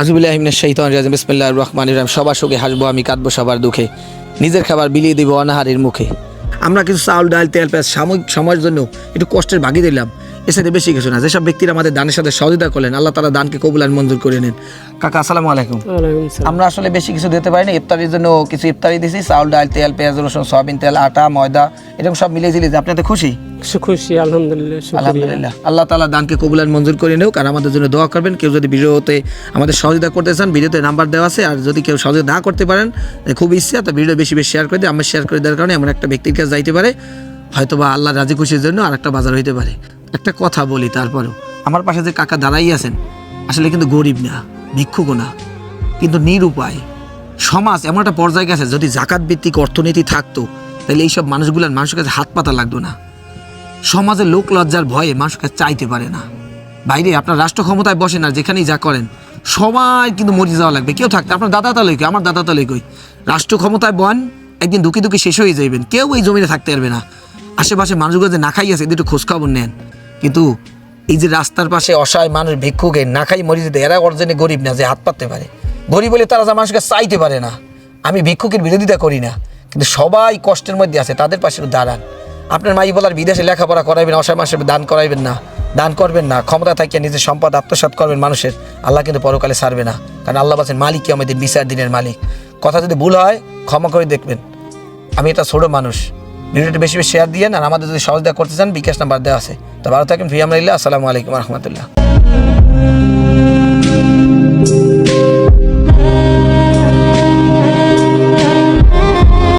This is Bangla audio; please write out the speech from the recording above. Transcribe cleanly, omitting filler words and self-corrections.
আযুবিল্লাহি মিনাশ শাইতানির রাজিম বিসমিল্লাহির রহমানির রহিম। সবার সুখে হাসবো আমি, কাঁদবো সবার দুঃখে, নিজের খাবার বিলিয়ে দিব অনাহারের মুখে। আমরা কিছু চাউল, ডাল, তেল, পেঁয়াজ সাময়িক সময়ের জন্য একটু কষ্টের ভাগি দিলাম, এছাড়া বেশি কিছু না। যেসব ব্যক্তিরা আমাদের দানের সাথে সহযোগিতা করলেন, আল্লাহ তাআলা দানকে কবুল আর মঞ্জুর করে নেন। কাকা আসসালামু আলাইকুম। আমরা আসলে বেশি কিছু দিতে পারিনি, ইফতারির জন্য কিছু ইফতারি দিয়েছি, চাউল, ডাল, তেল, পেঁয়াজ, রসুন, সয়াবিন তেল, আটা, ময়দা, এরকম সব মিলিয়ে ঝিলিয়ে। আপনি তো খুশি? খুশি, আলহামদুলিল্লাহ। আলহামদুলিল্লাহ, আল্লাহ তাআলা দানকে কবুল আর মঞ্জুর করে নেও। আর আমাদের জন্য দোয়া করবেন। কেউ যদি ভিডিওতে আমাদের সহযোগিতা করতে চান, ভিডিওতে নাম্বার দেওয়া আছে। আর যদি কেউ সহযোগিতা না করতে পারেন, খুব ইচ্ছা, তো ভিডিও বেশি বেশি শেয়ার করে দিই। আমরা শেয়ার করে দেওয়ার কারণে এমন একটা ব্যক্তির কাছে যাইতে পারে, হয়তো বা আল্লাহ রাজি খুশির জন্য আর একটা বাজার হইতে পারে। একটা কথা বলি তারপরেও, আমার পাশে যে কাকা দাঁড়াই আছেন, আসলে কিন্তু গরিব না, ভিক্ষুকও না, কিন্তু নিরুপায়। সমাজ এমন একটা পর্যায়ে গেছে, যদি জাকাত ভিত্তিক অর্থনীতি থাকতো, তাহলে এইসব মানুষগুলোর মানুষের কাছে হাত পাতা লাগতো না। সমাজের লোক লজ্জার ভয়ে মানুষের কাছে চাইতে পারে না। বাইরে আপনার রাষ্ট্র ক্ষমতায় বসেন আর যেখানেই যা করেন, সবাই কিন্তু মরে যাওয়া লাগবে। কেউ থাকতে আপনার দাদা তালই কই, আমার দাদা তালই কই, রাষ্ট্র ক্ষমতায় বন, একদিন দুঃখী দুঃখী শেষ হয়ে যাইবেন, কেউ এই জমিনে থাকতে পারবে না। আশেপাশে মানুষগুলো যে না খাই আছে, এদের একটু খোঁজখবর নেন। কিন্তু এই যে রাস্তার পাশে অসহায় মানুষ, ভিক্ষুকে না খাই মরে যেতে, এরা অর্জনে গরিব না যে হাত পাততে পারে। গরিব বলে তারা যা মানুষকে চাইতে পারে না। আমি ভিক্ষুকের বিরোধিতা করি না, কিন্তু সবাই কষ্টের মধ্যে আছে, তাদের পাশে দাঁড়ান। আপনার মাই বলার বিদেশে লেখাপড়া করাইবেন, অসহায় মানুষের দান করাইবেন না, দান করবেন না, ক্ষমতা থাকিয়ে নিজের সম্পদ আত্মসাৎ করবেন মানুষের, আল্লাহ কিন্তু পরকালে ছাড়বে না। কারণ আল্লাহ বলেন মালিক কি আমাদের বিচার দিনের মালিক। কথা যদি ভুল হয় ক্ষমা করে দেখবেন। আমি এটা ছোটো মানুষ, ভিডিওটি বেশি বেশি শেয়ার দিয়েন। আর আমাদের যদি সহযোগিতা করতে চান, বিকাশ নাম্বার দেওয়া আছে। তো ভালো থাকেন, ফি আমরিল্লাহ। আসসালামু আলাইকুম রহমতুল্লাহ।